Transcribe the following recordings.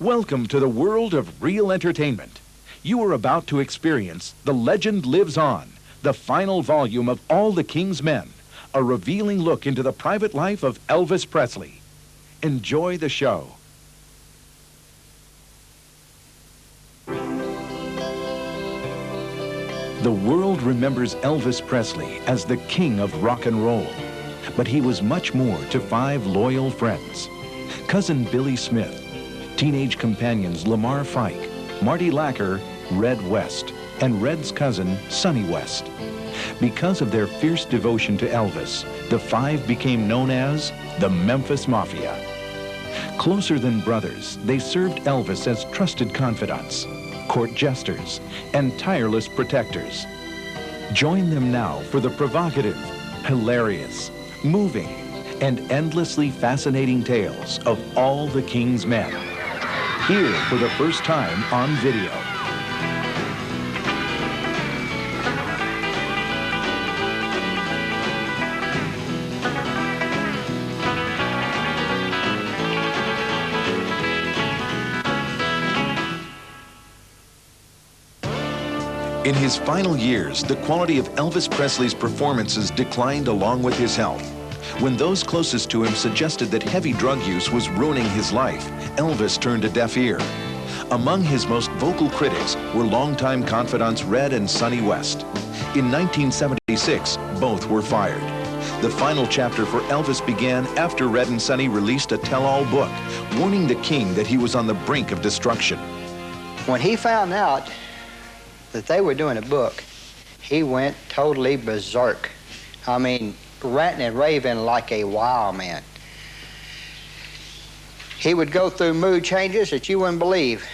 Welcome to the world of real entertainment. You are about to experience The Legend Lives On, the final volume of All the King's Men, a revealing look into the private life of Elvis Presley. Enjoy the show. The world remembers Elvis Presley as the king of rock and roll, but he was much more to 5 loyal friends. Cousin Billy Smith, teenage companions Lamar Fike, Marty Lacker, Red West, and Red's cousin, Sonny West. Because of their fierce devotion to Elvis, the 5 became known as the Memphis Mafia. Closer than brothers, they served Elvis as trusted confidants, court jesters, and tireless protectors. Join them now for the provocative, hilarious, moving, and endlessly fascinating tales of All the King's Men. Here for the first time on video. In his final years, the quality of Elvis Presley's performances declined along with his health. When those closest to him suggested that heavy drug use was ruining his life, Elvis turned a deaf ear. Among his most vocal critics were longtime confidants Red and Sonny West. In 1976, both were fired. The final chapter for Elvis began after Red and Sonny released a tell-all book, warning the king that he was on the brink of destruction. When he found out that they were doing a book, he went totally berserk. I mean, ranting and raving like a wild man. He would go through mood changes that you wouldn't believe.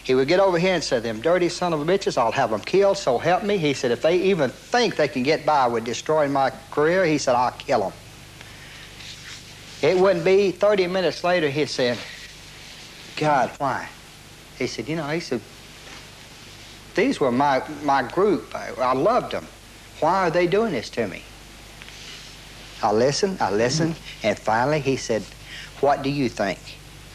He would get over here and say, "Them dirty son of a bitches, I'll have them killed, so help me." He said, "If they even think they can get by with destroying my career," he said, "I'll kill them." It wouldn't be 30 minutes later, he said, "God, why?" He said, he said, "These were my group. I loved them. Why are they doing this to me?" I listened, and finally he said, "What do you think?"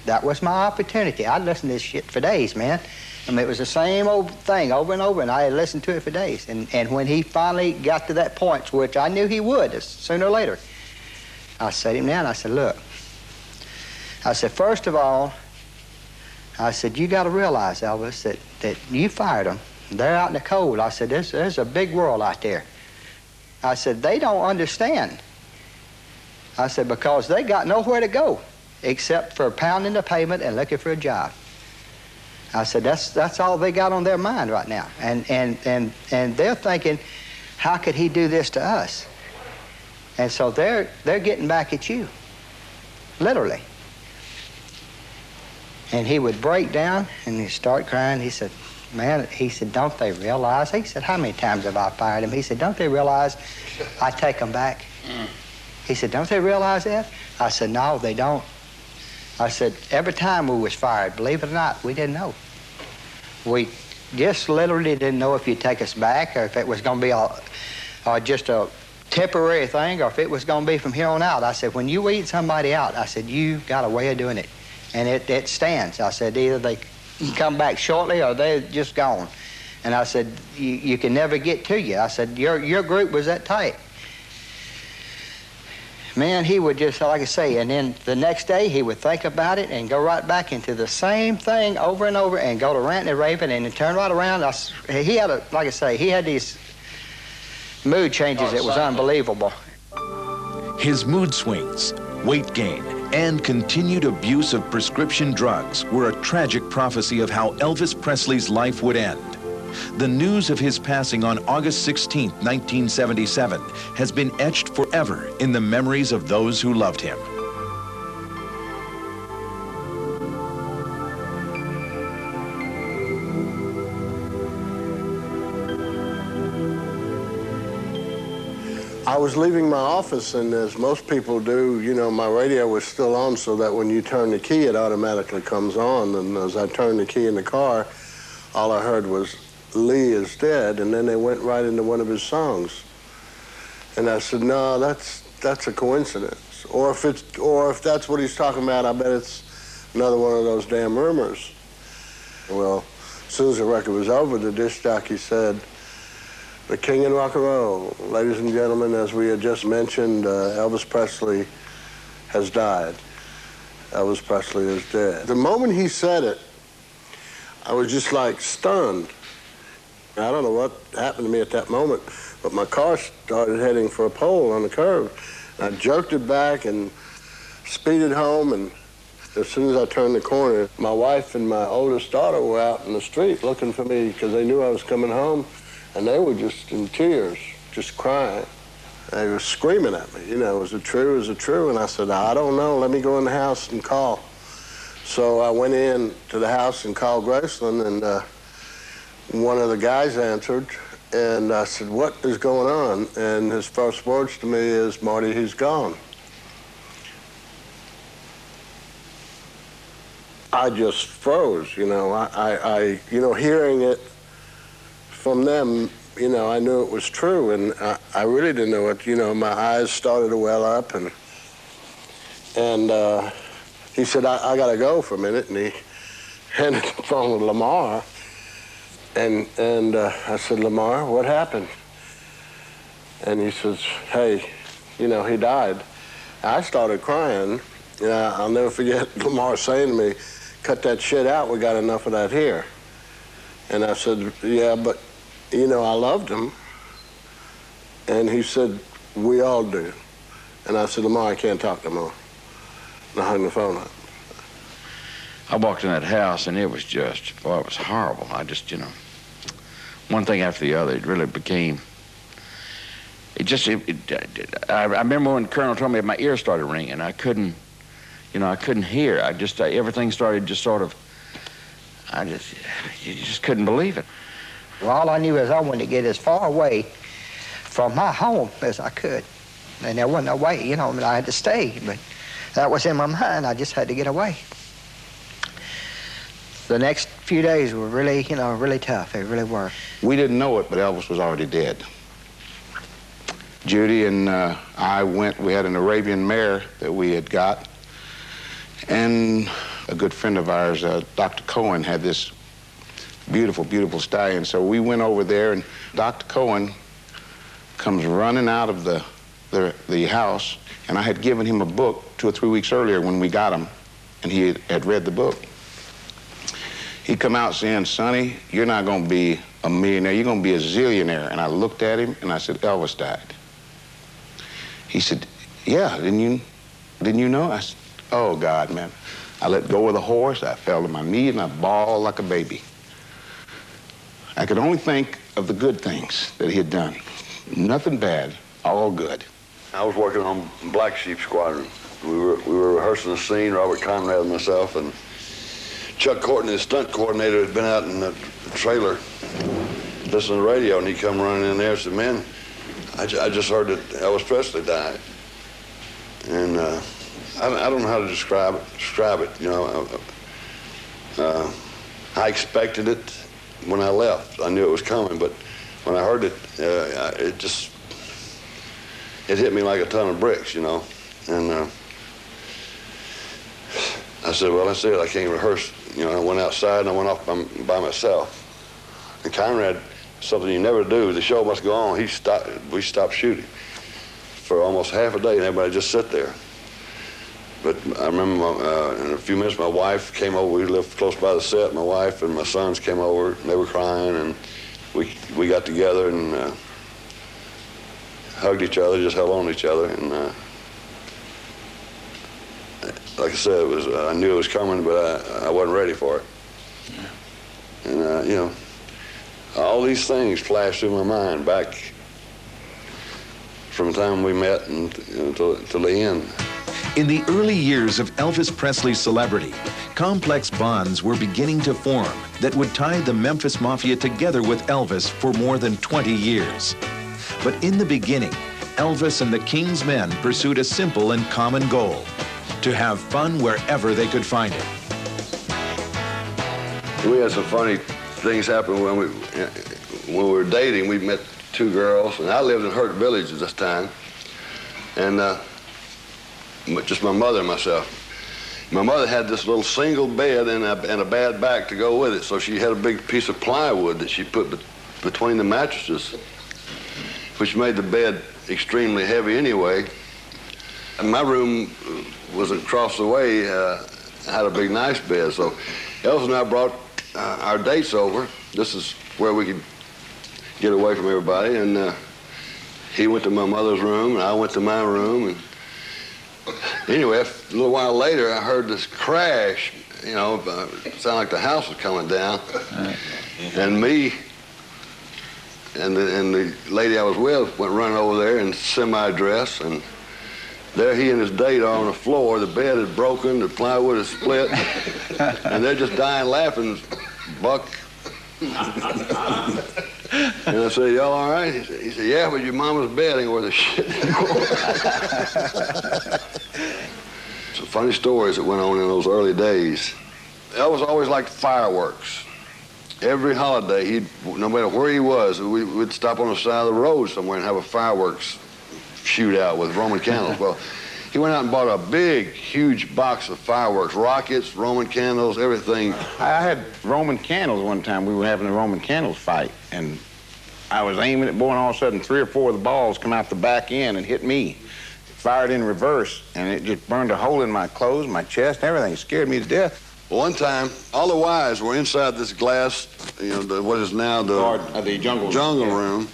That was my opportunity. I'd listened to this shit for days, man. I mean, it was the same old thing over and over, and I had listened to it for days. And when he finally got to that point, which I knew he would sooner or later, I sat him down and I said, "Look," I said, "first of all," I said, "you got to realize, Elvis, that you fired them. They're out in the cold." I said, there's a big world out there. I said, "They don't understand." I said, "Because they got nowhere to go except for pounding the pavement and looking for a job." I said, that's all they got on their mind right now. And they're thinking, how could he do this to us? And so they're getting back at you, literally. And he would break down and he'd start crying. He said, "Man," he said, "don't they realize?" He said, "How many times have I fired him?" He said, "Don't they realize I take them back?" He said, "Don't they realize that?" I said, "No, they don't." I said, "Every time we was fired, believe it or not, we didn't know. We just literally didn't know if you'd take us back or if it was going to be just a temporary thing or if it was going to be from here on out." I said, "When you weed somebody out," I said, "you got a way of doing it. And it stands." I said, "Either they come back shortly or they're just gone." And I said, you can never get to you. I said, your group was that tight. Man, he would just, like I say, and then the next day he would think about it and go right back into the same thing over and over and go to ranting and raving and then turn right around. He had, like I say, he had these mood changes that was unbelievable. His mood swings, weight gain, and continued abuse of prescription drugs were a tragic prophecy of how Elvis Presley's life would end. The news of his passing on August 16, 1977, has been etched forever in the memories of those who loved him. I was leaving my office, and as most people do, my radio was still on so that when you turn the key, it automatically comes on. And as I turned the key in the car, all I heard was, "Lee is dead," and then they went right into one of his songs. And I said, "No, that's a coincidence. Or if that's what he's talking about, I bet it's another one of those damn rumors. Well, as soon as the record was over, the disc jockey said, "The king in rock and roll, ladies and gentlemen, as we had just mentioned, Elvis Presley has died. Elvis Presley is dead." The moment he said it, I was just like stunned. I don't know what happened to me at that moment, but my car started heading for a pole on the curb. I jerked it back and speeded home, and as soon as I turned the corner, my wife and my oldest daughter were out in the street looking for me because they knew I was coming home, and they were just in tears, just crying. They were screaming at me, you know, is it true, is it true? And I said, I don't know, let me go in the house and call. So I went in to the house and called Graceland, and one of the guys answered, and I said, what is going on? And his first words to me is, Marty, he's gone. I just froze, you know. I you know, hearing it from them, you know, I knew it was true, and I really didn't know it. You know, my eyes started to well up, and he said, I gotta go for a minute, and he handed the phone to Lamar, and I said, Lamar, what happened? And he says, hey, you know, he died. I started crying. You know, I'll never forget Lamar saying to me, cut that shit out, we got enough of that here. And I said, yeah, but, you know, I loved him. And he said, we all do. And I said, Lamar, I can't talk no more. And I hung the phone up. I walked in that house, and it was just, boy, it was horrible. I just, you know, one thing after the other, it really became, I remember when Colonel told me my ears started ringing. I couldn't, you know, I couldn't hear. Everything started just sort of, you just couldn't believe it. Well, all I knew is I wanted to get as far away from my home as I could. And there wasn't no way, you know, I mean, I had to stay, but that was in my mind. I just had to get away. The next few days were really, you know, really tough. They really were. We didn't know it, but Elvis was already dead. Judy and I went, we had an Arabian mare that we had got, and a good friend of ours, Dr. Cohen, had this beautiful, beautiful stallion. So we went over there, and Dr. Cohen comes running out of the house, and I had given him a book 2 or 3 weeks earlier when we got him, and he had read the book. He come out saying, Sonny, you're not going to be a millionaire, you're going to be a zillionaire. And I looked at him, and I said, Elvis died. He said, yeah, didn't you know? I said, oh, God, man. I let go of the horse, I fell to my knee, and I bawled like a baby. I could only think of the good things that he had done. Nothing bad, all good. I was working on Black Sheep Squadron. We were rehearsing the scene, Robert Conrad and myself, and Chuck Courtney, the stunt coordinator, had been out in the trailer listening to the radio, and he come running in there and said, man, I just heard that Elvis Presley died. And I don't know how to describe it, you know. I expected it when I left. I knew it was coming, but when I heard it, it hit me like a ton of bricks, you know. And I said, well, that's it, I can't rehearse. You know, I went outside and I went off by myself. And Conrad, something you never do, the show must go on. We stopped shooting for almost half a day, and everybody just sit there. But I remember in a few minutes, my wife came over. We lived close by the set. My wife and my sons came over, and they were crying, and we got together and hugged each other, just held on to each other, and like I said, I knew it was coming, but I wasn't ready for it. Yeah. And you know, all these things flashed through my mind back from the time we met and till the end. In the early years of Elvis Presley's celebrity, complex bonds were beginning to form that would tie the Memphis Mafia together with Elvis for more than 20 years. But in the beginning, Elvis and the King's men pursued a simple and common goal: to have fun wherever they could find it. We had some funny things happen when we were dating. We met 2 girls, and I lived in Hurt Village at this time, and just my mother and myself. My mother had this little single bed and a bad back to go with it, so she had a big piece of plywood that she put between the mattresses, which made the bed extremely heavy anyway. And my room was across the way, had a big nice bed, so Elvis and I brought our dates over. This is where we could get away from everybody, and he went to my mother's room, and I went to my room, and anyway, a little while later, I heard this crash, you know, it sounded like the house was coming down. And me and the lady I was with went running over there in semi-dress, and there he and his date are on the floor. The bed is broken, the plywood is split, and they're just dying laughing. Buck. And I said, y'all all right? He said, yeah, but your mama's bed ain't worth a shit anymore. Some funny stories that went on in those early days. Elvis always liked fireworks. Every holiday, no matter where he was, we'd stop on the side of the road somewhere and have a fireworks shootout with Roman candles. Well, he went out and bought a big, huge box of fireworks, rockets, Roman candles, everything. I had Roman candles one time. We were having a Roman candles fight, and I was aiming at boy, and all of a sudden 3 or 4 of the balls come out the back end and hit me. Fired in reverse, and it just burned a hole in my clothes, my chest, everything. It scared me to death. Well, one time, all the wives were inside this glass, you know, what is now the jungle room.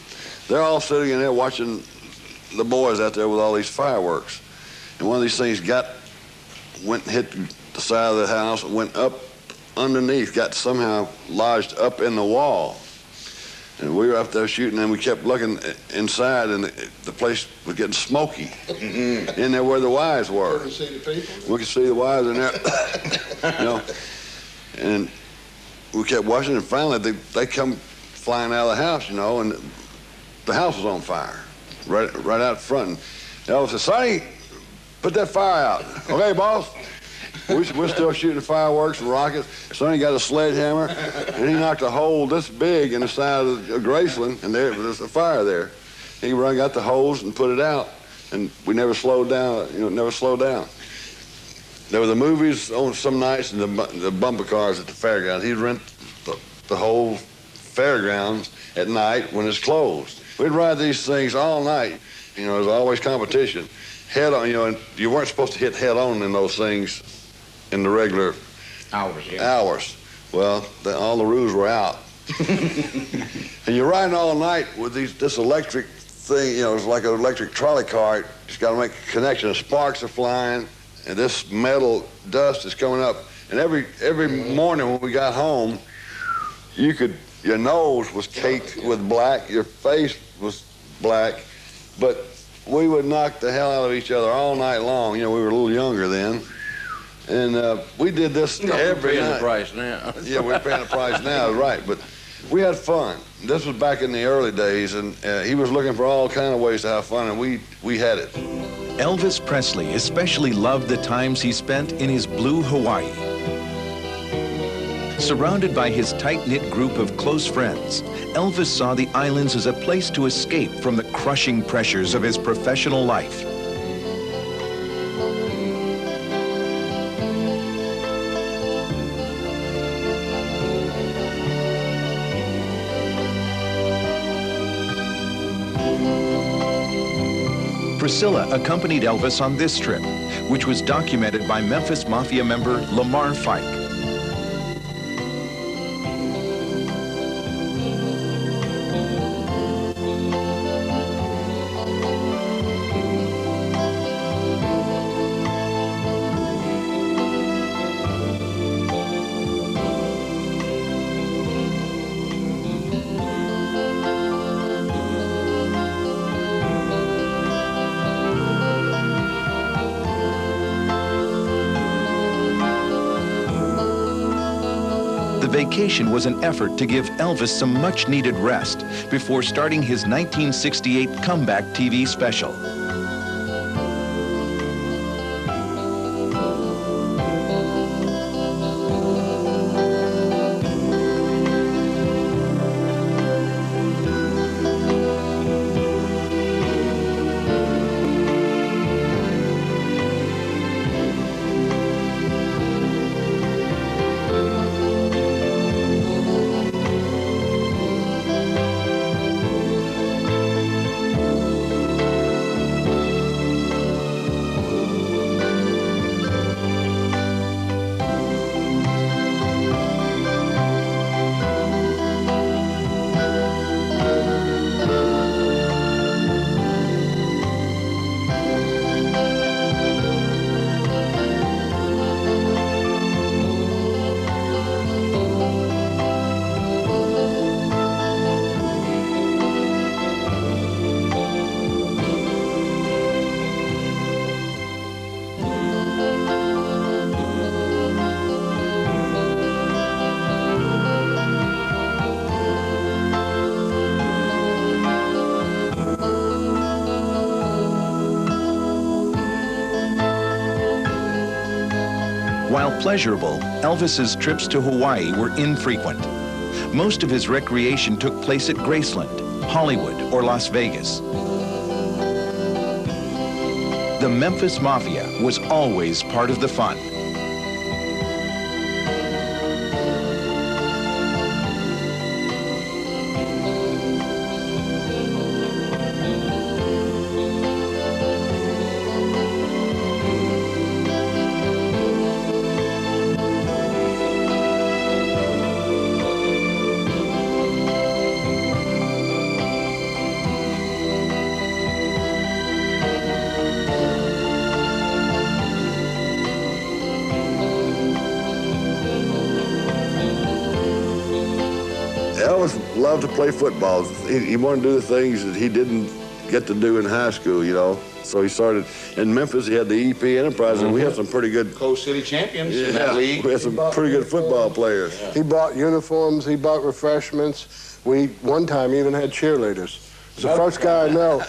They're all sitting in there watching the boys out there with all these fireworks. And one of these things went and hit the side of the house, went up underneath, got somehow lodged up in the wall. And we were up there shooting, and we kept looking inside, and the place was getting smoky. In there where the wives were. You could see the people? We could see the wives in there, you know. And we kept watching, and finally they come flying out of the house, you know, and the house was on fire, right out front. And Elvis said, Sonny, put that fire out. Okay, boss. We're still shooting fireworks and rockets. Sonny got a sledgehammer, and he knocked a hole this big in the side of Graceland, and there's a fire there. He got the hose and put it out, and we never slowed down, you know, never slowed down. There were the movies on some nights and the bumper cars at the fairgrounds. He'd rent the whole fairgrounds at night when it's closed. We'd ride these things all night. You know, there was always competition. Head on, you know, and you weren't supposed to hit head on in those things in the regular hours. Well, all the rules were out. And you're riding all night with this electric thing, you know, it's like an electric trolley car. You just got to make a connection. The sparks are flying, and this metal dust is coming up. And every morning when we got home, your nose was caked with black, your face was black, but we would knock the hell out of each other all night long. You know, we were a little younger then. And we did this every night. We're paying the price now. Yeah, we're paying the price now, right. But we had fun. This was back in the early days, and he was looking for all kind of ways to have fun, and we had it. Elvis Presley especially loved the times he spent in his blue Hawaii. Surrounded by his tight-knit group of close friends, Elvis saw the islands as a place to escape from the crushing pressures of his professional life. Priscilla accompanied Elvis on this trip, which was documented by Memphis Mafia member Lamar Fike. The vacation was an effort to give Elvis some much-needed rest before starting his 1968 comeback TV special. While pleasurable, Elvis's trips to Hawaii were infrequent. Most of his recreation took place at Graceland, Hollywood, or Las Vegas. The Memphis Mafia was always part of the fun. Elvis loved to play football. He wanted to do the things that he didn't get to do in high school, you know. So he started in Memphis. He had the EP Enterprise, and we had some pretty good Coast City champions in that league. We had some pretty good football players. Yeah. He bought uniforms, he bought refreshments. We, one time, even had cheerleaders. It's the first guy I know.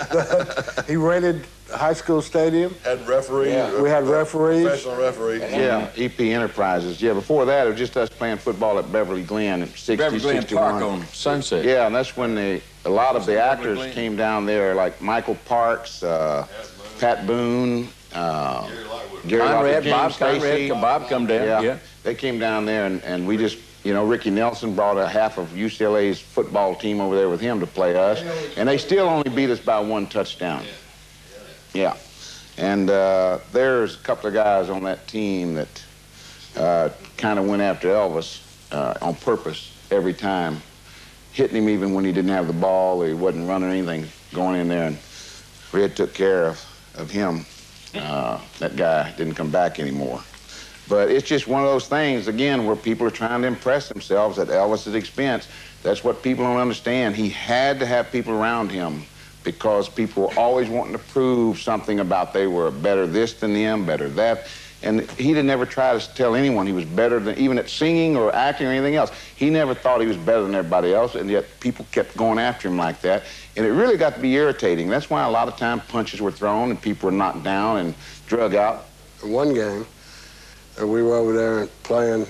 He rented a high school stadium. Had referees. Yeah. We had referees. Professional referees. Yeah, EP Enterprises. Yeah, before that, it was just us playing football at Beverly Glen in 60, Beverly Glen 61. Park on Sunset. Yeah, and that's when a lot of the actors came down there, like Michael Parks, Pat Boone, Gary Conrad, James Stacy. Bob come down. Yeah. They came down there, and we just, you know, Ricky Nelson brought a half of UCLA's football team over there with him to play us, and they still only beat us by 1 touchdown. Yeah. And there's a couple of guys on that team that kind of went after Elvis on purpose every time, hitting him even when he didn't have the ball or he wasn't running anything, going in there, and Red took care of him. That guy didn't come back anymore. But it's just one of those things, again, where people are trying to impress themselves at Elvis's expense. That's what people don't understand. He had to have people around him because people were always wanting to prove something about they were better this than them, better that. And he didn't ever try to tell anyone he was better than, even at singing or acting or anything else. He never thought he was better than everybody else, and yet people kept going after him like that. And it really got to be irritating. That's why a lot of times punches were thrown and people were knocked down and drug out. One game, we were over there playing,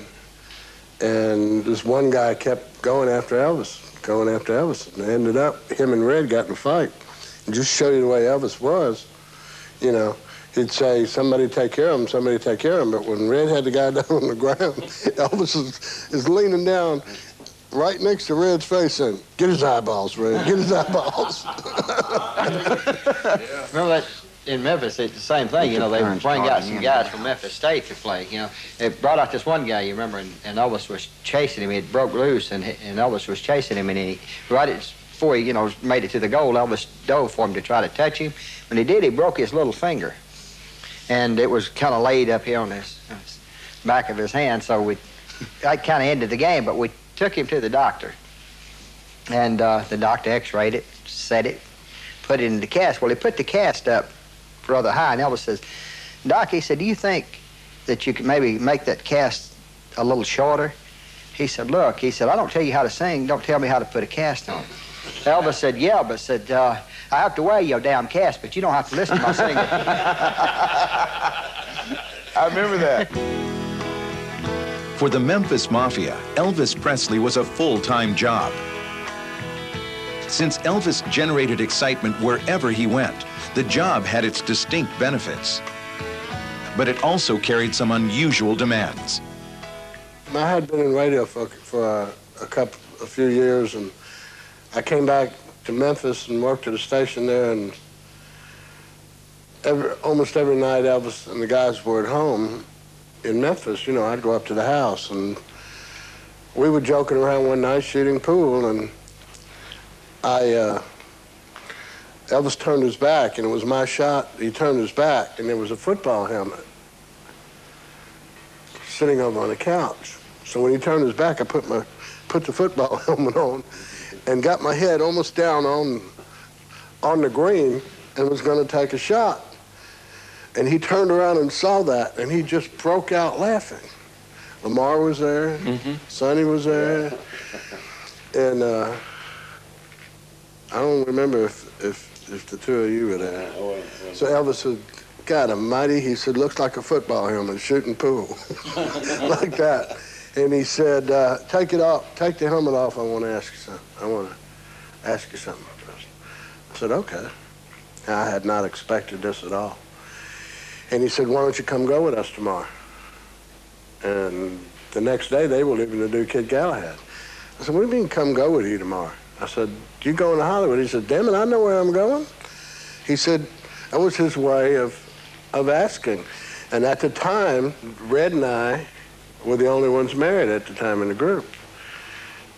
and this one guy kept going after Elvis. And ended up, him and Red got in a fight. And just show you the way Elvis was, you know, he'd say, somebody take care of him, somebody take care of him. But when Red had the guy down on the ground, Elvis is leaning down right next to Red's face and, get his eyeballs, Red, get his eyeballs. Remember that in Memphis, it's the same thing, you know, they were playing out some guys from Memphis State to play, you know. They brought out this one guy, you remember, and Elvis was chasing him. He had broke loose, and Elvis was chasing him, and he, right before he, you know, made it to the goal, Elvis dove for him to try to touch him. When he did, he broke his little finger, and it was kind of laid up here on his back of his hand, so that kind of ended the game, but we took him to the doctor, and the doctor x-rayed it, set it, put it in the cast. Well, he put the cast up rather high, and Elvis says, Doc, he said, do you think that you could maybe make that cast a little shorter? He said, look, he said, I don't tell you how to sing, don't tell me how to put a cast on. Elvis said, yeah, but said, I have to wear your damn cast, but you don't have to listen to my singing. I remember that. For the Memphis Mafia, Elvis Presley was a full-time job. Since Elvis generated excitement wherever he went, the job had its distinct benefits. But it also carried some unusual demands. I had been in radio for a few years, and I came back to Memphis and worked at a station there, and almost every night Elvis and the guys were at home in Memphis. You know, I'd go up to the house, and we were joking around one night shooting pool, and Elvis turned his back, and it was my shot. He turned his back, and there was a football helmet sitting over on the couch. So when he turned his back, I put the football helmet on and got my head almost down on the green and was going to take a shot. And he turned around and saw that, and he just broke out laughing. Lamar was there, Sonny was there, and I don't remember if the two of you were there. So Elvis God almighty, he said, looks like a football helmet, shooting pool. Like that. And he said, take it off, take the helmet off, I want to ask you something. I want to ask you something. I said, okay. I had not expected this at all. And he said, why don't you come go with us tomorrow? And the next day, they were leaving to do Kid Galahad. I said, what do you mean come go with you tomorrow? I said, you going to Hollywood? He said, damn it, I know where I'm going. He said, that was his way of asking. And at the time, Red and I were the only ones married at the time in the group.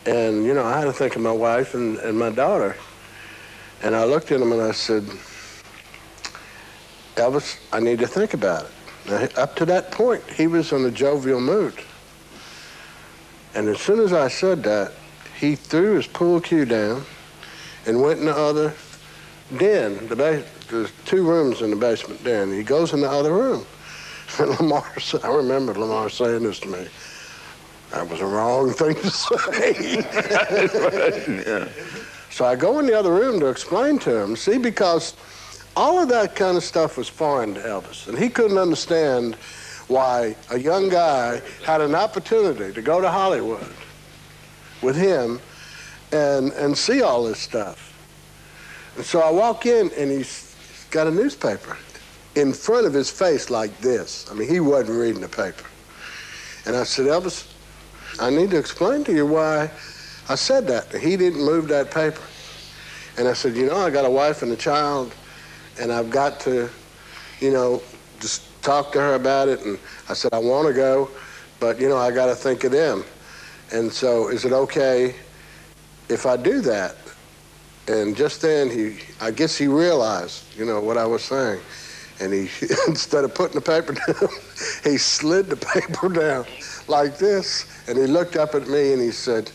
And, you know, I had to think of my wife and my daughter. And I looked at him and I said, Elvis, I need to think about it. Now, up to that point, he was in a jovial mood. And as soon as I said that, he threw his pool cue down and went in the other den. There's 2 rooms in the basement den. He goes in the other room. And Lamar, I remember Lamar saying this to me. That was a wrong thing to say. Yeah. So I go in the other room to explain to him, see, because all of that kind of stuff was foreign to Elvis. And he couldn't understand why a young guy had an opportunity to go to Hollywood with him and see all this stuff. And so I walk in, and he's got a newspaper in front of his face like this. I mean, he wasn't reading the paper. And I said, Elvis, I need to explain to you why I said that. He didn't move that paper. And I said, you know, I got a wife and a child, and I've got to, you know, just talk to her about it. And I said, I want to go, but, you know, I got to think of them. And so is it okay if I do that? And just then, I guess he realized, you know, what I was saying. And he, instead of putting the paper down, he slid the paper down like this. And he looked up at me and he said,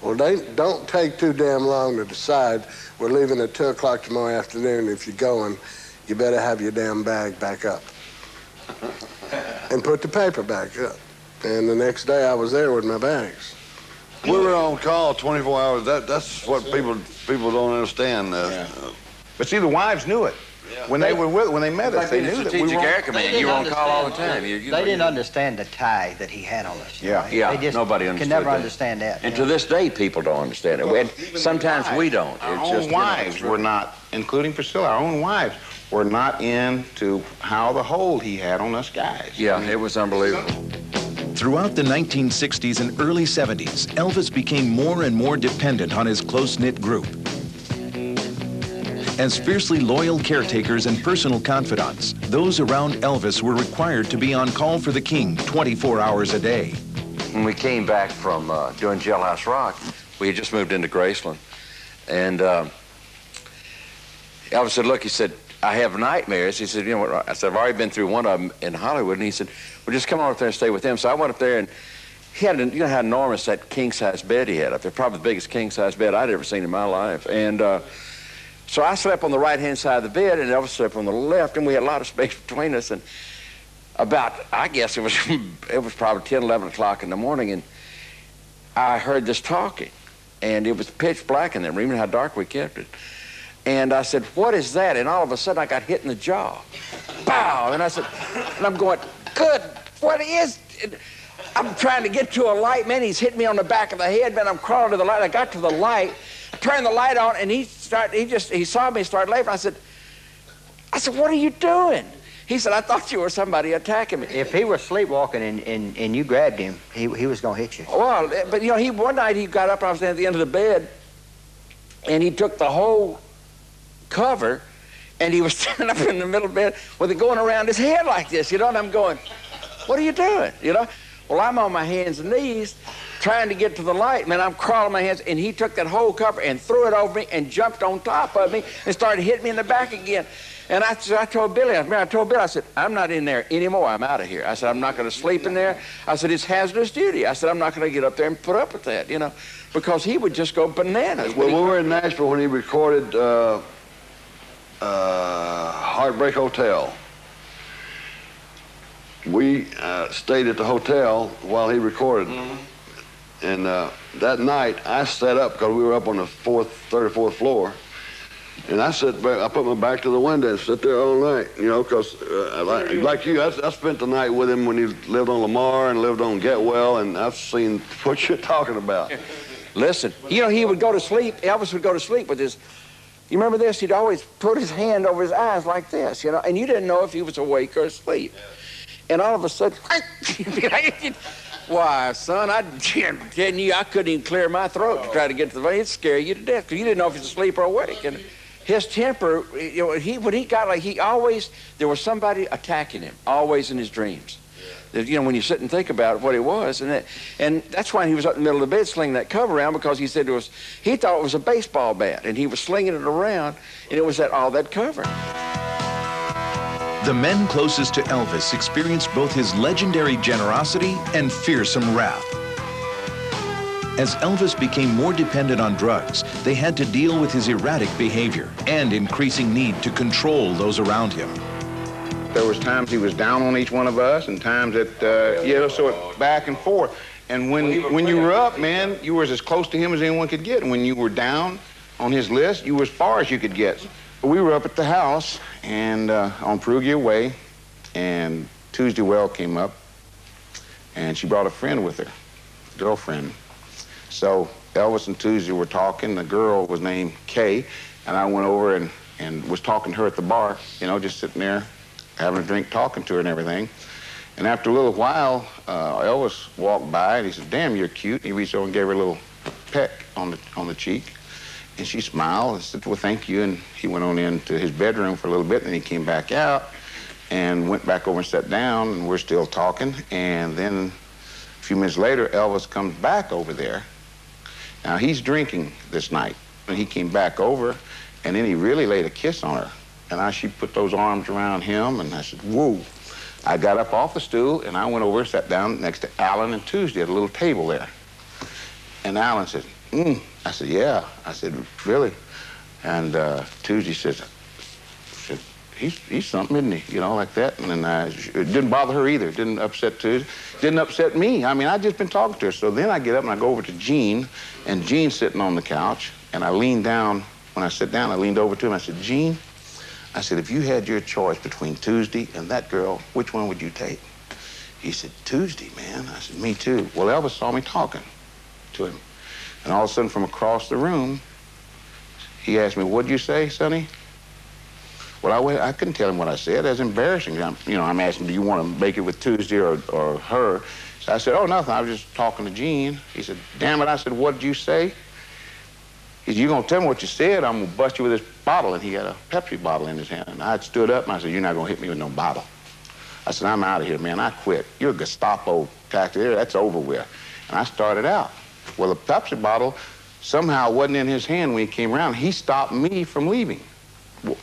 well, don't take too damn long to decide. We're leaving at 2 o'clock tomorrow afternoon. If you're going, you better have your damn bag back up. And put the paper back up. And the next day, I was there with my bags. We were on call 24 hours. That's what people don't understand. But see, the wives knew it. Yeah. When they met us, they knew that we were air command. You were on call all the time. They didn't understand the tie that he had on us. Yeah, they just nobody understood can never that. understand that. And to this day, people don't understand it. And sometimes we don't. Our It's own just, wives were not, including Priscilla, our own wives were not into how the hold he had on us guys. Yeah, it was unbelievable. Throughout the 1960s and early 70s, Elvis became more and more dependent on his close-knit group. As fiercely loyal caretakers and personal confidants, those around Elvis were required to be on call for the king 24 hours a day. When we came back from doing Jailhouse Rock, we had just moved into Graceland. And Elvis said, look, he said, I have nightmares. He said, you know what? I said, I've already been through one of them in Hollywood. And he said, well, just come on up there and stay with him. So I went up there, and he had, you know how enormous that king-size bed he had up there, probably the biggest king-size bed I'd ever seen in my life. And so I slept on the right-hand side of the bed, and Elvis slept on the left, and we had a lot of space between us. And about, I guess it was probably 10, 11 o'clock in the morning, and I heard this talking, and it was pitch black in that room, and how dark we kept it. And I said, what is that? And all of a sudden, I got hit in the jaw. Pow! And I said, and I'm going, good, what is it? I'm trying to get to a light, man. He's hit me on the back of the head, man. I'm crawling to the light. I got to the light, turned the light on, and he saw me start laughing. I said, what are you doing? He said, I thought you were somebody attacking me. If he was sleepwalking and you grabbed him, he was going to hit you. Well, but you know, one night he got up, I was at the end of the bed, and he took the whole cover, and he was standing up in the middle of the bed with it going around his head like this, you know, and I'm going, what are you doing, you know? Well, I'm on my hands and knees trying to get to the light, man. I'm crawling my hands, and he took that whole cover and threw it over me and jumped on top of me and started hitting me in the back again. And I told Billy, I said, I'm not in there anymore. I'm out of here. I said, I'm not going to sleep in there. I said, it's hazardous duty. I said, I'm not going to get up there and put up with that, you know, because he would just go bananas. Well, we were in Nashville when he recorded Heartbreak Hotel. We stayed at the hotel while he recorded. Mm-hmm. And that night, I sat up because we were up on the third or fourth floor. And I put my back to the window and sit there all night, you know, because like you, I spent the night with him when he lived on Lamar and lived on Getwell, and I've seen what you're talking about. Listen, you know, he would go to sleep, Elvis would go to sleep with his, you remember this? He'd always put his hand over his eyes like this, you know, and you didn't know if he was awake or asleep. And all of a sudden, why, son, I couldn't even clear my throat to try to get to the vein. It'd scare you to death because you didn't know if he was asleep or awake. And his temper, you know, when he got like, there was somebody attacking him, always in his dreams. You know, when you sit and think about what it was, and that's why he was up in the middle of the bed slinging that cover around, because he said he thought it was a baseball bat, and he was slinging it around, and it was all that cover. The men closest to Elvis experienced both his legendary generosity and fearsome wrath. As Elvis became more dependent on drugs, they had to deal with his erratic behavior and increasing need to control those around him. There was times he was down on each one of us, and times that, you know, so it back and forth. And when you were up, man, you were as close to him as anyone could get. And when you were down on his list, you were as far as you could get. But we were up at the house and on Perugia Way, and Tuesday Well came up, and she brought a friend with her, girlfriend. So Elvis and Tuesday were talking. The girl was named Kay, and I went over and was talking to her at the bar, you know, just sitting there, having a drink, talking to her and everything. And after a little while, Elvis walked by and he said, "Damn, you're cute." And he reached over and gave her a little peck on the cheek. And she smiled and said, "Well, thank you." And he went on into his bedroom for a little bit, and then he came back out and went back over and sat down, and we're still talking. And then a few minutes later, Elvis comes back over there. Now, he's drinking this night, and he came back over, and then he really laid a kiss on her. And she put those arms around him, and I said, "Whoa." I got up off the stool, and I went over and sat down next to Alan and Tuesday at a little table there. And Alan said, I said, "Yeah." I said, "Really?" And Tuesday said, he's something, isn't he? You know, like that. And then it didn't bother her either. It didn't upset Tuesday. Didn't upset me. I mean, I'd just been talking to her. So then I get up and I go over to Gene, and Gene's sitting on the couch, and I leaned down. When I sat down, I leaned over to him. I said, "Gene," I said, "if you had your choice between Tuesday and that girl, which one would you take?" He said, "Tuesday, man." I said, "Me too." Well, Elvis saw me talking to him. And all of a sudden, from across the room, he asked me, "What'd you say, Sonny?" Well, I couldn't tell him what I said. That's embarrassing. I'm asking, "Do you want to make it with Tuesday or her?" So I said, "Oh, nothing. I was just talking to Gene." He said, "Damn it." I said, "What did you say?" He said, "You're going to tell me what you said, I'm going to bust you with this bottle." And he had a Pepsi bottle in his hand. And I stood up and I said, "You're not going to hit me with no bottle." I said, "I'm out of here, man. I quit. You're a Gestapo tactic. That's over with." And I started out. Well, the Pepsi bottle somehow wasn't in his hand when he came around. He stopped me from leaving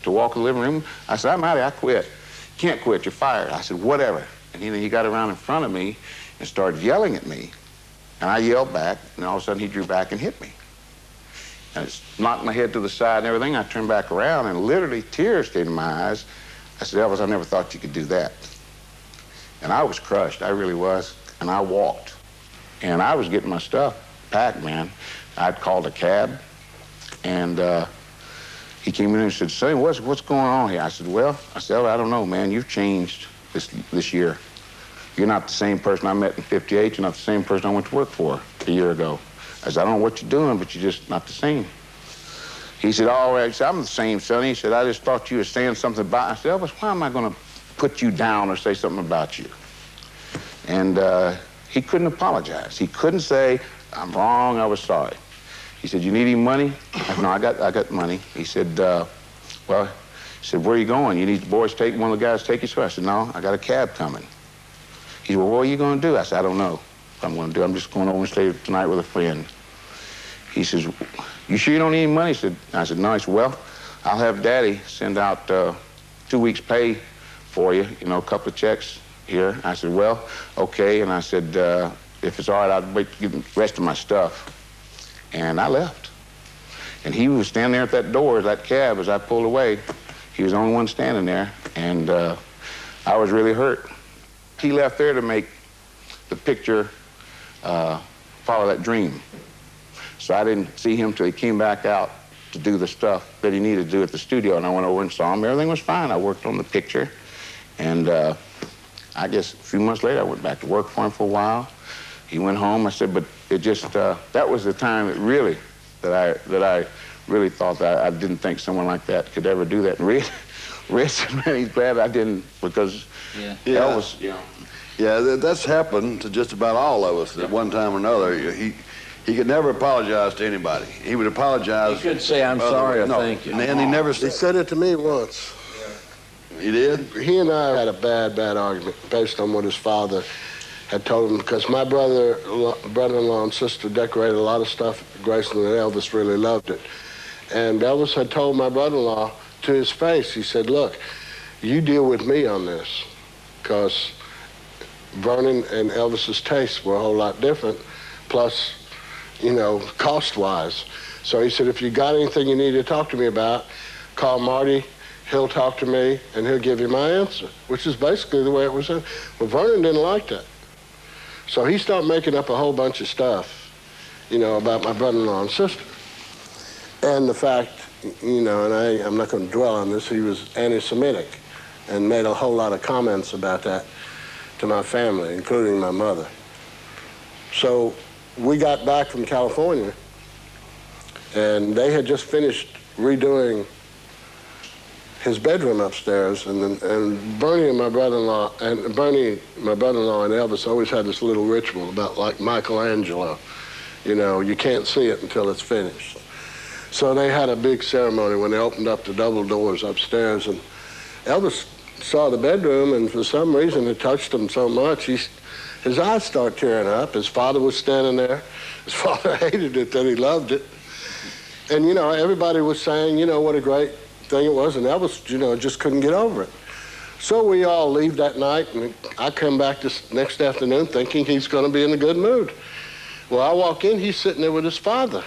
to walk to the living room. I said, "I'm out of here. I quit." "Can't quit. You're fired." I said, "Whatever." And he got around in front of me and started yelling at me. And I yelled back, and all of a sudden he drew back and hit me. And it knocked my head to the side and everything. I turned back around, and literally tears came to my eyes. I said, "Elvis, I never thought you could do that." And I was crushed. I really was. And I walked. And I was getting my stuff packed, man. I'd called a cab, and he came in and said, "Sonny, what's going on here?" I said, Elvis, I don't know, man. You've changed this year. You're not the same person I met in 58. You're not the same person I went to work for a year ago. I said, "I don't know what you're doing, but you're just not the same." He said, "All right." He said, "I'm the same, Sonny." He said, "I just thought you were saying something about..." I said, "Elvis, why am I going to put you down or say something about you?" And he couldn't apologize. He couldn't say, "I'm wrong, I was sorry." He said, "You need any money?" I said, "No, I got money." He said, "Well," he said, "where are you going? You need the boys one of the guys to take you somewhere?" I said, "No, I got a cab coming." He said, "Well, what are you going to do?" I said, "I don't know what I'm going to do. I'm just going over and stay tonight with a friend." He says, "You sure you don't need any money?" I said, "No." He said, "Well, I'll have Daddy send out 2 weeks' pay for you, you know, a couple of checks here." I said, "Well, okay." And I said, "If it's all right, I'll wait to get the rest of my stuff." And I left. And he was standing there at that door, that cab, as I pulled away. He was the only one standing there, and I was really hurt. He left there to make the picture Follow That Dream. So I didn't see him till he came back out to do the stuff that he needed to do at the studio, and I went over and saw him. Everything was fine. I worked on the picture, and I guess a few months later, I went back to work for him for a while. He went home. I said, but it just, that was the time that I really thought that I didn't think someone like that could ever do that. And Red said, man, he's glad I didn't, because Elvis, you know. Yeah, that's happened to just about all of us at one time or another. He could never apologize to anybody. He would apologize. He could say, I'm sorry, or thank you. And he never He said it to me once. He did? He and I had a bad argument based on what his father had told him, because my brother-in-law and sister decorated a lot of stuff at Graceland, and Elvis really loved it. And Elvis had told my brother-in-law to his face, he said, look, you deal with me on this, because Vernon and Elvis's tastes were a whole lot different, plus, you know, cost-wise. So he said, if you got anything you need to talk to me about, call Marty, he'll talk to me, and he'll give you my answer, which is basically the way it was. Well, Vernon didn't like that. So he started making up a whole bunch of stuff, you know, about my brother-in-law and sister. And the fact, you know, and I'm not going to dwell on this, he was anti-Semitic and made a whole lot of comments about that to my family, including my mother. So we got back from California, and they had just finished redoing his bedroom upstairs, and Bernie, my brother-in-law, and Elvis always had this little ritual about, like Michelangelo, you know, you can't see it until it's finished. So they had a big ceremony when they opened up the double doors upstairs, and Elvis saw the bedroom, and for some reason it touched him so much, his eyes started tearing up. His father was standing there. His father hated it, that he loved it. And, you know, everybody was saying, you know, what a great thing it was, and Elvis, you know, just couldn't get over it. So we all leave that night, and I come back this next afternoon thinking he's going to be in a good mood. Well, I walk in, he's sitting there with his father.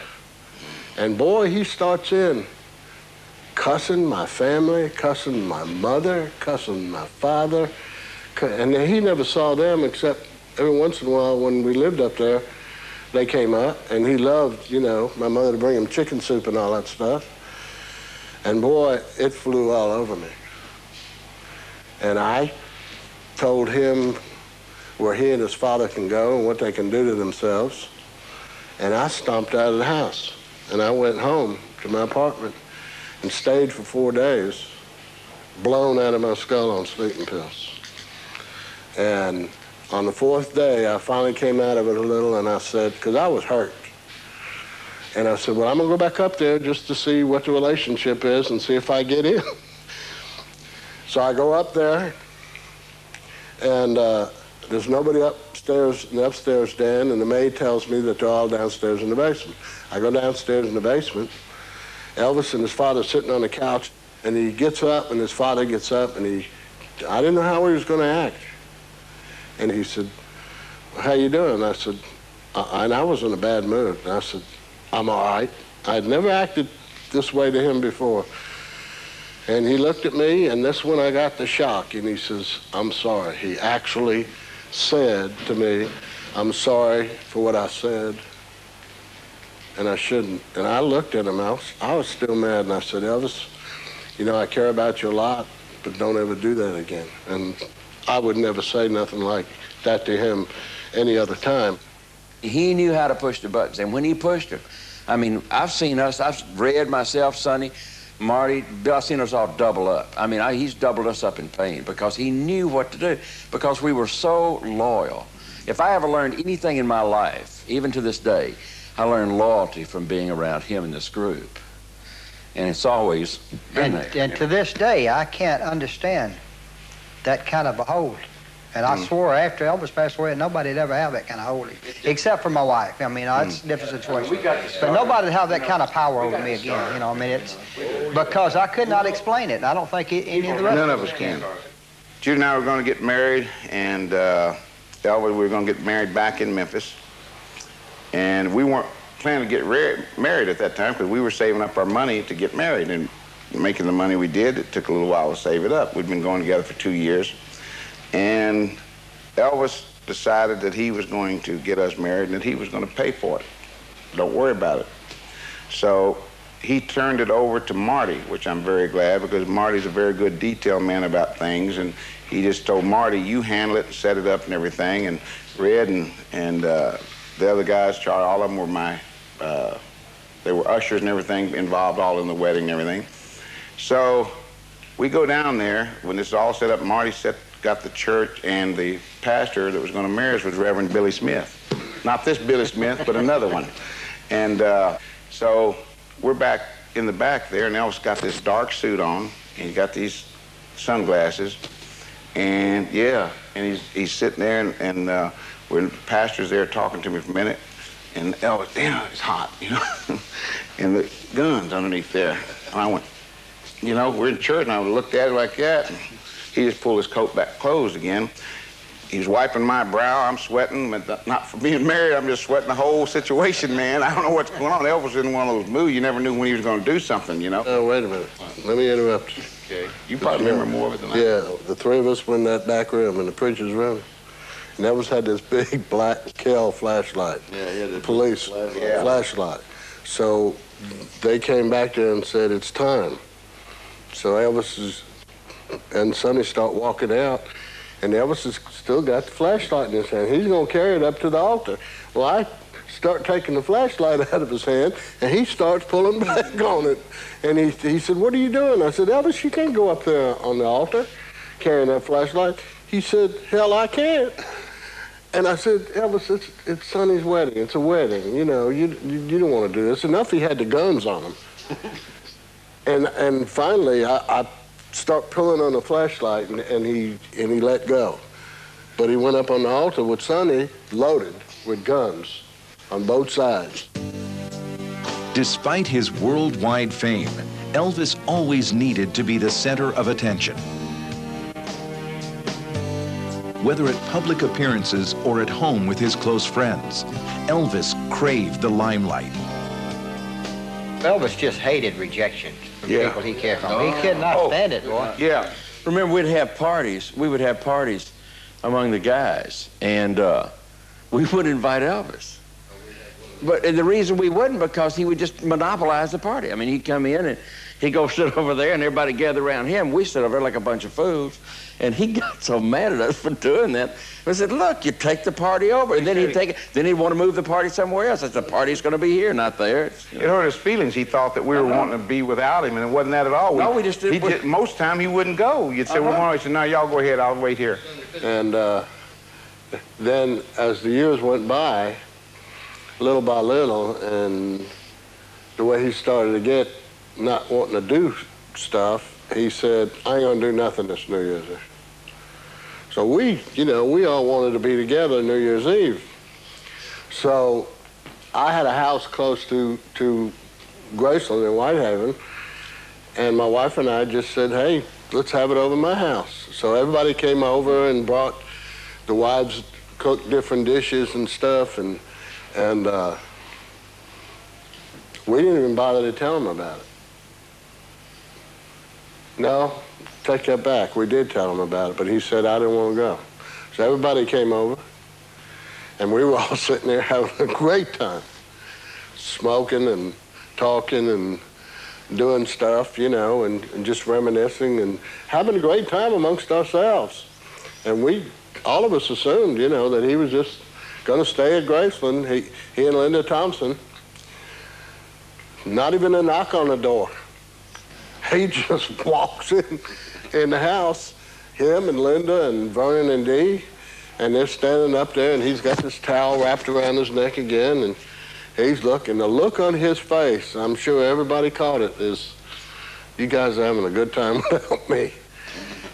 And boy, he starts in cussing my family, cussing my mother, cussing my father. And he never saw them except every once in a while when we lived up there, they came up, and he loved, you know, my mother to bring him chicken soup and all that stuff. And boy, it flew all over me. And I told him where he and his father can go and what they can do to themselves. And I stomped out of the house. And I went home to my apartment and stayed for 4 days, blown out of my skull on sleeping pills. And on the 4th day, I finally came out of it a little, and I said, because I was hurt. And I said, well, I'm going to go back up there just to see what the relationship is and see if I get in. So I go up there, and there's nobody upstairs in the upstairs den, and the maid tells me that they're all downstairs in the basement. I go downstairs in the basement. Elvis and his father sitting on the couch, and he gets up, and his father gets up, and I didn't know how he was going to act. And he said, well, how you doing? And I said, and I was in a bad mood. And I said, I'm all right. I'd never acted this way to him before. And he looked at me, and that's when I got the shock. And he says, I'm sorry. He actually said to me, I'm sorry for what I said, and I shouldn't. And I looked at him. I was still mad, and I said, Elvis, you know, I care about you a lot, but don't ever do that again. And I would never say nothing like that to him any other time. He knew how to push the buttons, and when he pushed them, I mean, I've read myself, Sonny, Marty, Bill, I've seen us all double up. I mean, he's doubled us up in pain because he knew what to do, because we were so loyal. If I ever learned anything in my life, even to this day, I learned loyalty from being around him and this group. And it's always been there. And to this day, I can't understand that kind of a hold. And I swore after Elvis passed away, nobody'd ever have that kind of hold, except for my wife. I mean, it's a different situation. But nobody'd have that kind of power over me again. You know, I mean, it's because I could not explain it. And I don't think any of the rest None of us can. Jude and I were going to get married, and Elvis, we were going to get married back in Memphis. And we weren't planning to get married at that time because we were saving up our money to get married. And making the money we did, it took a little while to save it up. We'd been going together for 2 years. And Elvis decided that he was going to get us married and that he was going to pay for it. Don't worry about it. So he turned it over to Marty, which I'm very glad, because Marty's a very good detail man about things, and he just told Marty, you handle it and set it up and everything, and Red and the other guys, Charlie, all of them were they were ushers and everything involved all in the wedding and everything. So we go down there, when this is all set up, Marty got the church, and the pastor that was going to marry us was Reverend Billy Smith. Not this Billy Smith, but another one. And so we're back in the back there, and Elvis got this dark suit on, and he got these sunglasses, and and he's sitting there, and when the pastor's there talking to me for a minute, and Elvis, damn, it's hot, you know, and the gun's underneath there. And I went, you know, we're in church, and I looked at it like that, and he just pulled his coat back closed again. He was wiping my brow. I'm sweating, but not for being married. I'm just sweating the whole situation, man. I don't know what's going on. Elvis was in one of those moods. You never knew when he was going to do something, you know? Oh, wait a minute. Let me interrupt you. Okay. You probably remember more of it than I do. Yeah, the three of us were in that back room, in the preacher's room. And Elvis had this big black Kell flashlight. Yeah, he had the police flashlight. So they came back there and said, it's time. So Elvis and Sonny start walking out, and Elvis has still got the flashlight in his hand. He's going to carry it up to the altar. Well, I start taking the flashlight out of his hand, and he starts pulling back on it. And he said, what are you doing? I said, Elvis, you can't go up there on the altar carrying that flashlight. He said, hell, I can't. And I said, Elvis, it's Sonny's wedding. It's a wedding. You know, you don't want to do this. Enough he had the guns on him. And finally, I start pulling on the flashlight, and he let go. But he went up on the altar with Sonny loaded with guns on both sides. Despite his worldwide fame, Elvis always needed to be the center of attention. Whether at public appearances or at home with his close friends, Elvis craved the limelight. Elvis just hated rejection from Yeah. people he cared for. He could not stand it, boy. Yeah. Remember, we'd have parties. We would have parties among the guys, and we would invite Elvis. But the reason we wouldn't, because he would just monopolize the party. I mean, he'd come in and he'd go sit over there, and everybody gathered around him. We sit over there like a bunch of fools, and he got so mad at us for doing that. I said, look, you take the party over, and then he'd take it. Then he'd want to move the party somewhere else. I said, the party's going to be here, not there. It hurt his feelings. He thought that we were wanting to be without him, and it wasn't that at all. No, we just did. Most time he wouldn't go. You'd say, we're going. He said, no, y'all go ahead. I'll wait here. And then as the years went by, little by little, and the way he started to get not wanting to do stuff, he said, I ain't gonna do nothing this New Year's Eve. So we all wanted to be together New Year's Eve. So I had a house close to Graceland in Whitehaven, and my wife and I just said, hey, let's have it over my house. So everybody came over and brought, the wives cooked different dishes and stuff, and we didn't even bother to tell him about it. No, take that back. We did tell him about it, but he said, I didn't want to go. So everybody came over, and we were all sitting there having a great time, smoking and talking and doing stuff, you know, and just reminiscing and having a great time amongst ourselves. And all of us assumed, you know, that he was just going to stay at Graceland, he and Linda Thompson. Not even a knock on the door. He just walks in the house, him and Linda and Vernon and Dee, and they're standing up there, and he's got this towel wrapped around his neck again, and he's looking. The look on his face, I'm sure everybody caught it, is, you guys are having a good time without me.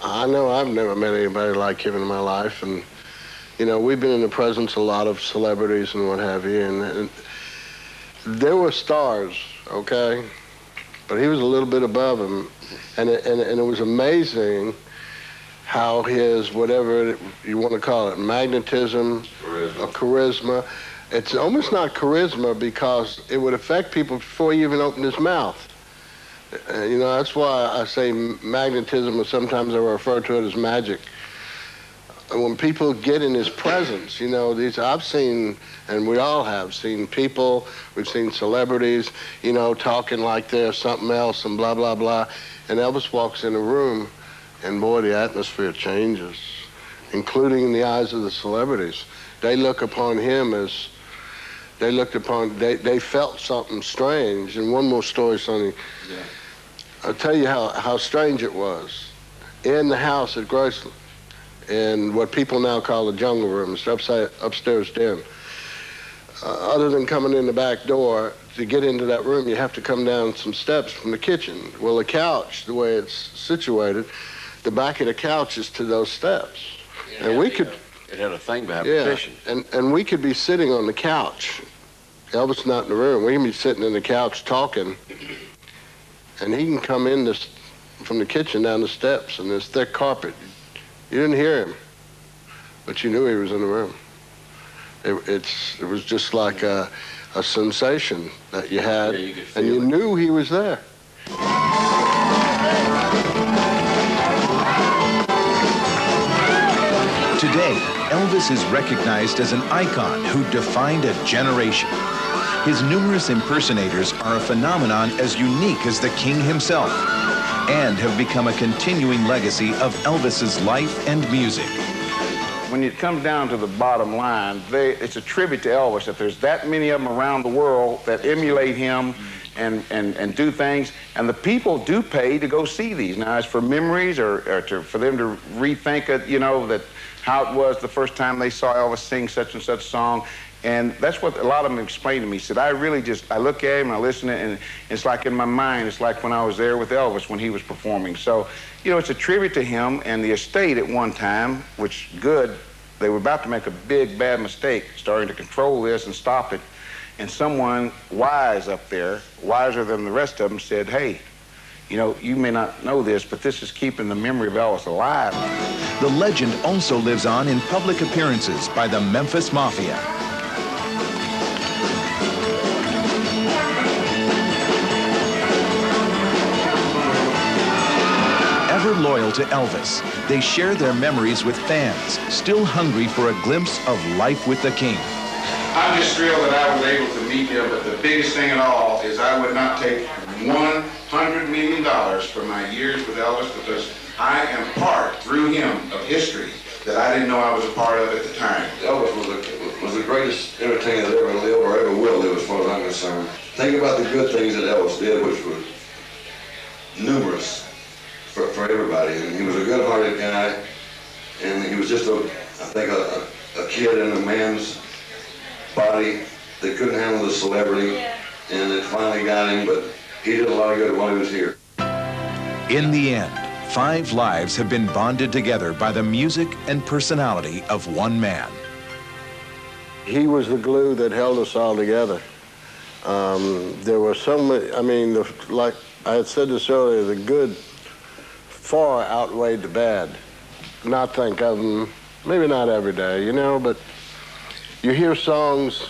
I know I've never met anybody like him in my life, and you know, we've been in the presence of a lot of celebrities and what have you, and there were stars, okay? But he was a little bit above him, and it was amazing how his, whatever you want to call it, magnetism, or charisma, it's almost not charisma because it would affect people before he even opened his mouth. You know, that's why I say magnetism, or sometimes I refer to it as magic. when people get in his presence, you know, I've seen, and we all have seen people, we've seen celebrities, you know, talking like they're something else and blah, blah, blah. And Elvis walks in a room, and boy, the atmosphere changes, including in the eyes of the celebrities. They look upon him as, they felt something strange. And one more story, Sonny. Yeah. I'll tell you how strange it was. In the house at Graceland, in what people now call the jungle room, it's upstairs den. Other than coming in the back door, to get into that room, you have to come down some steps from the kitchen. Well, the couch, the way it's situated, the back of the couch is to those steps. Yeah, and we could... It had a thing behind the petition. And we could be sitting on the couch. Elvis not in the room. We can be sitting in the couch talking, and he can come in from the kitchen down the steps, and there's thick carpet. You didn't hear him, but you knew he was in the room. It was just like a sensation that you had, and you knew he was there. Today, Elvis is recognized as an icon who defined a generation. His numerous impersonators are a phenomenon as unique as the king himself, and have become a continuing legacy of Elvis's life and music. When it comes down to the bottom line, it's a tribute to Elvis that there's that many of them around the world that emulate him and do things, and the people do pay to go see these. Now, it's for memories or for them to rethink it, you know, that how it was the first time they saw Elvis sing such and such song. And that's what a lot of them explained to me. He said, I look at him, I listen to it, and it's like in my mind, it's like when I was there with Elvis when he was performing. So, you know, it's a tribute to him and the estate at one time, which they were about to make a big, bad mistake, starting to control this and stop it. And someone wise up there, wiser than the rest of them, said, hey, you know, you may not know this, but this is keeping the memory of Elvis alive. The legend also lives on in public appearances by the Memphis Mafia. Ever loyal to Elvis, they share their memories with fans, still hungry for a glimpse of life with the king. I'm just thrilled that I was able to meet him, but the biggest thing of all is I would not take $100 million for my years with Elvis, because I am part, through him, of history that I didn't know I was a part of at the time. Elvis was the greatest entertainer that ever lived or ever will live, as far as I'm concerned. Think about the good things that Elvis did, which were numerous for everybody. And he was a good-hearted guy, and he was just, I think, a kid in a man's body that couldn't handle the celebrity, and it finally got him, but he did a lot of good while he was here. In the end, 5 lives have been bonded together by the music and personality of one man. He was the glue that held us all together. There were so many, I mean, like I had said this earlier, the good far outweighed the bad. Not think of them, maybe not every day, you know, but you hear songs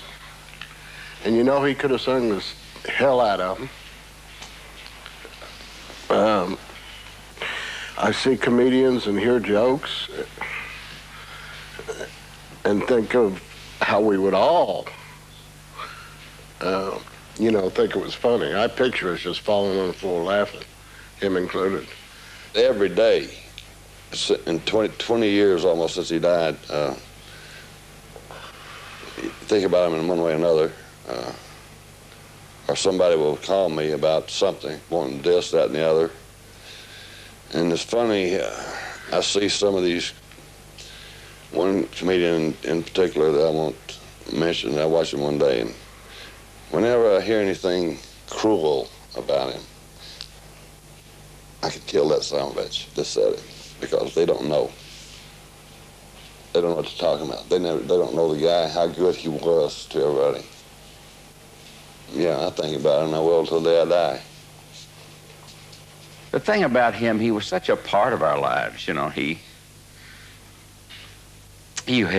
and you know he could have sung the hell out of them. I see comedians and hear jokes and think of how we would all, you know, think it was funny. I picture us just falling on the floor laughing, him included. Every day, in 20 years almost since he died, think about him in one way or another, or somebody will call me about something, wanting this, that, and the other. And it's funny, I see some of these, one comedian in particular that I won't mention, I watched him one day, and whenever I hear anything cruel about him, I could kill that son of a bitch, just said it, because they don't know. They don't know what they're talking about. They don't know the guy, how good he was to everybody. Yeah, I think about it, and I will till the day I die. The thing about him, he was such a part of our lives, you know. He was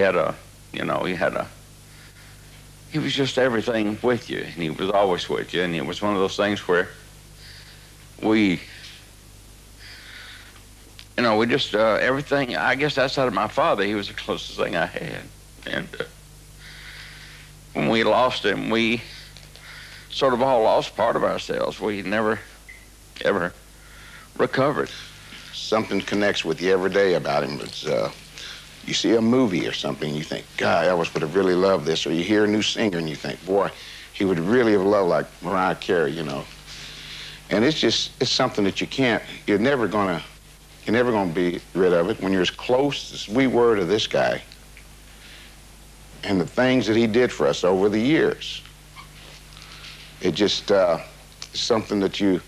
just everything with you, and he was always with you, and it was one of those things where you know, we just, everything, I guess outside of my father, he was the closest thing I had. And when we lost him, we sort of all lost part of ourselves. We never, ever recovered. Something connects with you every day about him. It's, you see a movie or something, you think, God, Elvis would have really loved this. Or you hear a new singer and you think, boy, he would really have loved like Mariah Carey, you know. And it's just, it's something that you're never gonna be rid of it. When you're as close as we were to this guy and the things that he did for us over the years, it just, it's something that you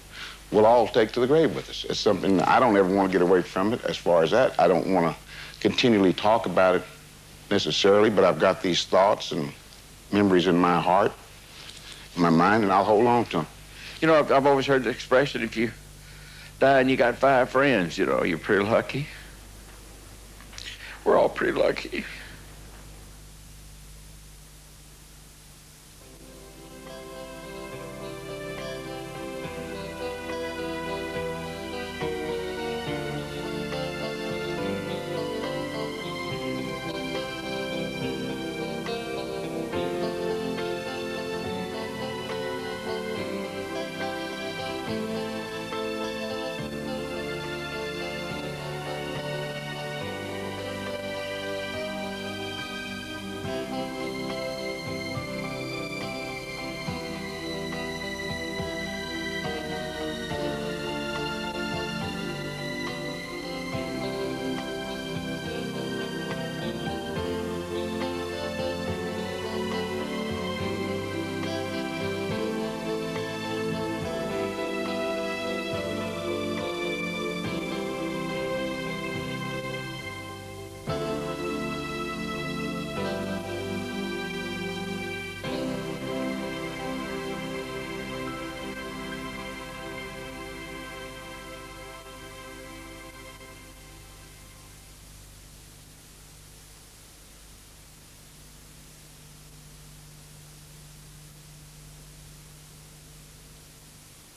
will all take to the grave with us. It's something I don't ever want to get away from it as far as that. I don't want to continually talk about it necessarily, but I've got these thoughts and memories in my heart, in my mind, and I'll hold on to them. You know, I've always heard the expression, if you die and you got 5 friends, you know, you're pretty lucky. We're all pretty lucky.